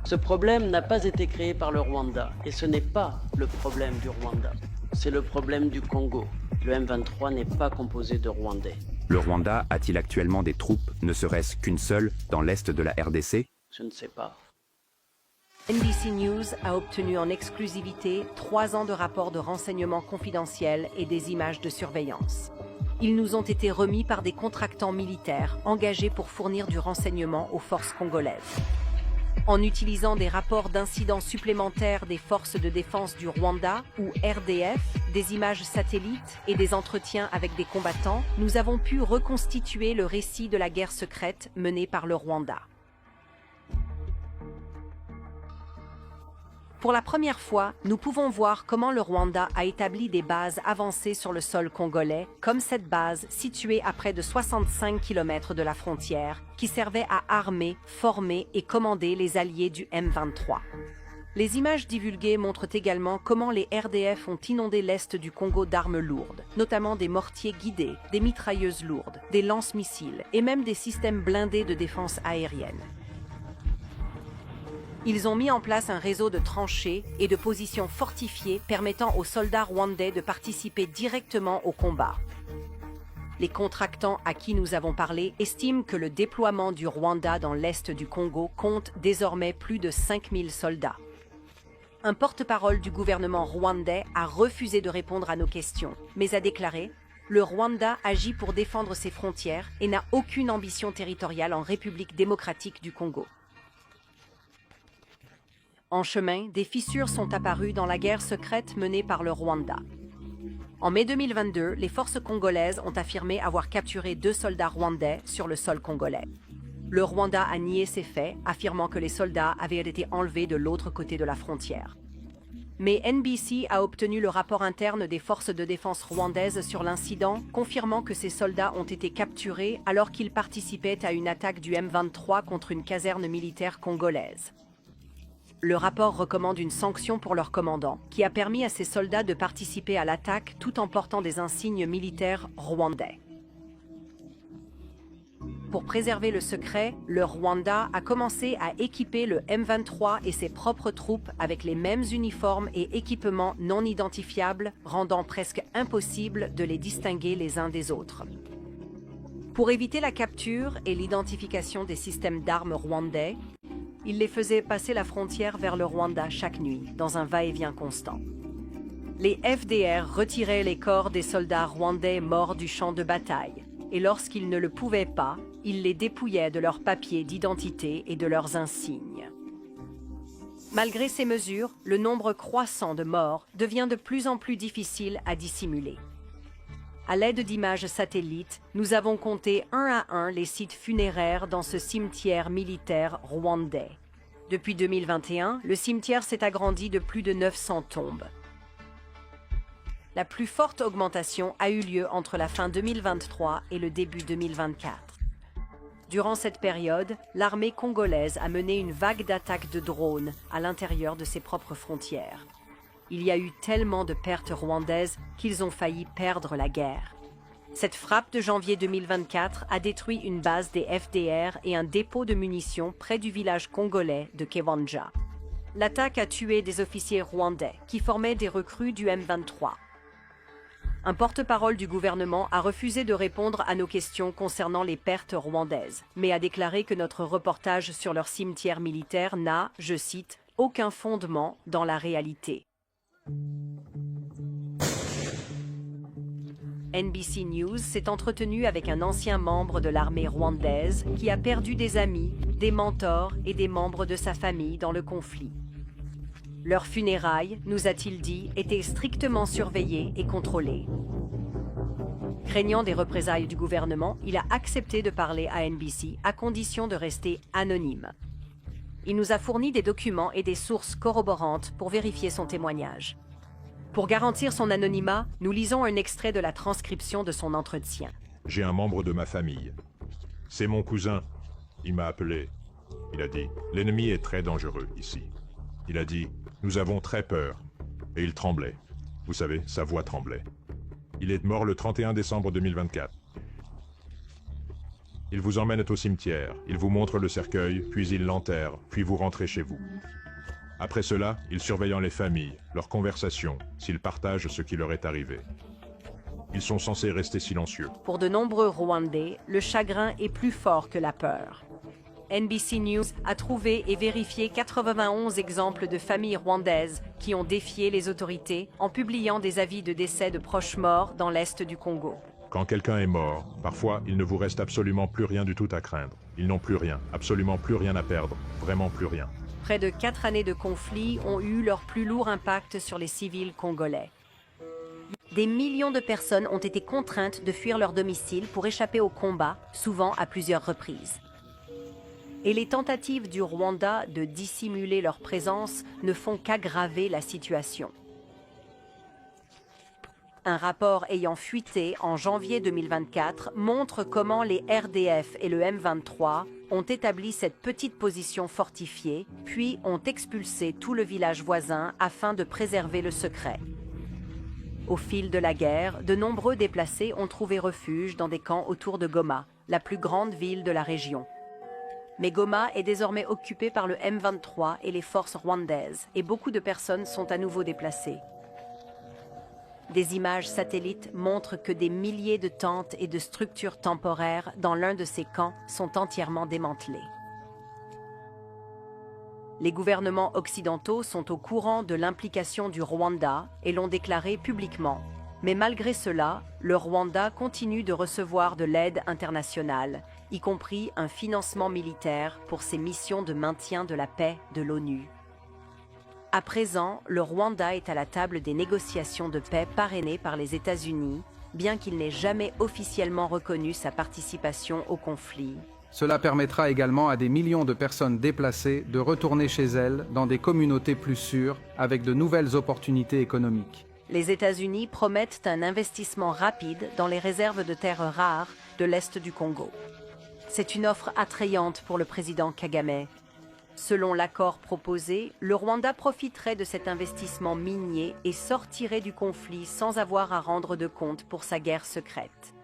Ce problème n'a pas été créé par le Rwanda, et ce n'est pas le problème du Rwanda. C'est le problème du Congo. Le M23 n'est pas composé de Rwandais. Le Rwanda a-t-il actuellement des troupes, ne serait-ce qu'une seule, dans l'est de la RDC? Je ne sais pas. NBC News a obtenu en exclusivité 3 ans de rapports de renseignement confidentiels et des images de surveillance. Ils nous ont été remis par des contractants militaires engagés pour fournir du renseignement aux forces congolaises. En utilisant des rapports d'incidents supplémentaires des forces de défense du Rwanda, ou RDF, des images satellites et des entretiens avec des combattants, nous avons pu reconstituer le récit de la guerre secrète menée par le Rwanda. Pour la première fois, nous pouvons voir comment le Rwanda a établi des bases avancées sur le sol congolais, comme cette base située à près de 65 km de la frontière, qui servait à armer, former et commander les alliés du M23. Les images divulguées montrent également comment les RDF ont inondé l'est du Congo d'armes lourdes, notamment des mortiers guidés, des mitrailleuses lourdes, des lance-missiles et même des systèmes blindés de défense aérienne. Ils ont mis en place un réseau de tranchées et de positions fortifiées permettant aux soldats rwandais de participer directement au combat. Les contractants à qui nous avons parlé estiment que le déploiement du Rwanda dans l'est du Congo compte désormais plus de 5000 soldats. Un porte-parole du gouvernement rwandais a refusé de répondre à nos questions, mais a déclaré « Le Rwanda agit pour défendre ses frontières et n'a aucune ambition territoriale en République démocratique du Congo ». En chemin, des fissures sont apparues dans la guerre secrète menée par le Rwanda. En mai 2022, les forces congolaises ont affirmé avoir capturé 2 soldats rwandais sur le sol congolais. Le Rwanda a nié ces faits, affirmant que les soldats avaient été enlevés de l'autre côté de la frontière. Mais NBC a obtenu le rapport interne des forces de défense rwandaises sur l'incident, confirmant que ces soldats ont été capturés alors qu'ils participaient à une attaque du M23 contre une caserne militaire congolaise. Le rapport recommande une sanction pour leur commandant, qui a permis à ces soldats de participer à l'attaque tout en portant des insignes militaires rwandais. Pour préserver le secret, le Rwanda a commencé à équiper le M23 et ses propres troupes avec les mêmes uniformes et équipements non identifiables, rendant presque impossible de les distinguer les uns des autres. Pour éviter la capture et l'identification des systèmes d'armes rwandais, il les faisait passer la frontière vers le Rwanda chaque nuit, dans un va-et-vient constant. Les FDR retiraient les corps des soldats rwandais morts du champ de bataille, et lorsqu'ils ne le pouvaient pas, ils les dépouillaient de leurs papiers d'identité et de leurs insignes. Malgré ces mesures, le nombre croissant de morts devient de plus en plus difficile à dissimuler. À l'aide d'images satellites, nous avons compté un à un les sites funéraires dans ce cimetière militaire rwandais. Depuis 2021, le cimetière s'est agrandi de plus de 900 tombes. La plus forte augmentation a eu lieu entre la fin 2023 et le début 2024. Durant cette période, l'armée congolaise a mené une vague d'attaques de drones à l'intérieur de ses propres frontières. Il y a eu tellement de pertes rwandaises qu'ils ont failli perdre la guerre. Cette frappe de janvier 2024 a détruit une base des FDR et un dépôt de munitions près du village congolais de Kiwanja. L'attaque a tué des officiers rwandais qui formaient des recrues du M23. Un porte-parole du gouvernement a refusé de répondre à nos questions concernant les pertes rwandaises, mais a déclaré que notre reportage sur leur cimetière militaire n'a, je cite, « aucun fondement dans la réalité ». NBC News s'est entretenu avec un ancien membre de l'armée rwandaise qui a perdu des amis, des mentors et des membres de sa famille dans le conflit. Leurs funérailles, nous a-t-il dit, étaient strictement surveillées et contrôlées. Craignant des représailles du gouvernement, il a accepté de parler à NBC à condition de rester anonyme. Il nous a fourni des documents et des sources corroborantes pour vérifier son témoignage. Pour garantir son anonymat, nous lisons un extrait de la transcription de son entretien. J'ai un membre de ma famille. C'est mon cousin. Il m'a appelé. Il a dit, l'ennemi est très dangereux ici. Il a dit, nous avons très peur. Et il tremblait. Vous savez, sa voix tremblait. Il est mort le 31 décembre 2024. Ils vous emmènent au cimetière, ils vous montrent le cercueil, puis ils l'enterrent, puis vous rentrez chez vous. Après cela, ils surveillent les familles, leurs conversations, s'ils partagent ce qui leur est arrivé. Ils sont censés rester silencieux. Pour de nombreux Rwandais, le chagrin est plus fort que la peur. NBC News a trouvé et vérifié 91 exemples de familles rwandaises qui ont défié les autorités en publiant des avis de décès de proches morts dans l'est du Congo. Quand quelqu'un est mort, parfois il ne vous reste absolument plus rien du tout à craindre. Ils n'ont plus rien, absolument plus rien à perdre, vraiment plus rien. Près de 4 années de conflit ont eu leur plus lourd impact sur les civils congolais. Des millions de personnes ont été contraintes de fuir leur domicile pour échapper au combat, souvent à plusieurs reprises. Et les tentatives du Rwanda de dissimuler leur présence ne font qu'aggraver la situation. Un rapport ayant fuité en janvier 2024 montre comment les RDF et le M23 ont établi cette petite position fortifiée, puis ont expulsé tout le village voisin afin de préserver le secret. Au fil de la guerre, de nombreux déplacés ont trouvé refuge dans des camps autour de Goma, la plus grande ville de la région. Mais Goma est désormais occupée par le M23 et les forces rwandaises, et beaucoup de personnes sont à nouveau déplacées. Des images satellites montrent que des milliers de tentes et de structures temporaires dans l'un de ces camps sont entièrement démantelées. Les gouvernements occidentaux sont au courant de l'implication du Rwanda et l'ont déclaré publiquement. Mais malgré cela, le Rwanda continue de recevoir de l'aide internationale, y compris un financement militaire pour ses missions de maintien de la paix de l'ONU. À présent, le Rwanda est à la table des négociations de paix parrainées par les États-Unis, bien qu'il n'ait jamais officiellement reconnu sa participation au conflit. Cela permettra également à des millions de personnes déplacées de retourner chez elles dans des communautés plus sûres avec de nouvelles opportunités économiques. Les États-Unis promettent un investissement rapide dans les réserves de terres rares de l'Est du Congo. C'est une offre attrayante pour le président Kagame. Selon l'accord proposé, le Rwanda profiterait de cet investissement minier et sortirait du conflit sans avoir à rendre de compte pour sa guerre secrète.